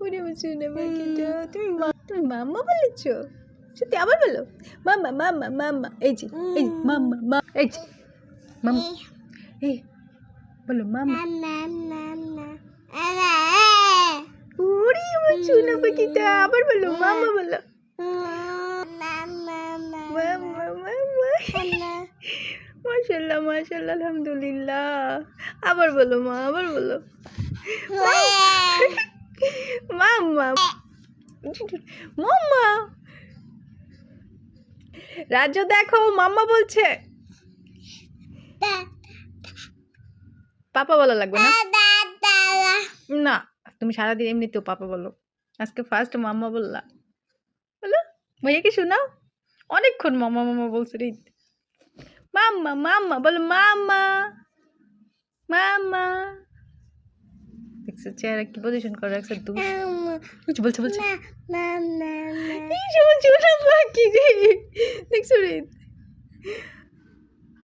ওরে আমার সোনা পাখিটা, তুমি মাম্মা বলেছো? সত্যি আবার বলো, মাম্মা মাম্মা মাম্মা। এই যে মাম্মা মা, এই যে মাম্মা, এই বলো মাম্মা। ওরে আমার সোনা পাখিটা, আবার বলো মাম্মা বলো, মাম্মা মাম্মা। মাশাআল্লাহ মাশাআল্লাহ, আলহামদুলিল্লাহ। আবার বলো মা, আবার বলো মাম্মা মাম্মা। রাজু দেখো মাম্মা বলছে। পাপা বলা লাগবে না, না তুমি সারাদিন এমনিতেও পাপা বলো, আজকে ফার্স্ট মাম্মা বললা। বলো ভাইয়াকে শোনাও, অনেকক্ষণ মাম্মা মাম্মা বলছে রে। মাম্মা মাম্মা বলো, মাম্মা মাম্মা। দেখছো চেহারা কি পজিশন করে রাখছে, তুমি বলছো বলছো এই সব ছোট পাখি রে, দেখছো রে।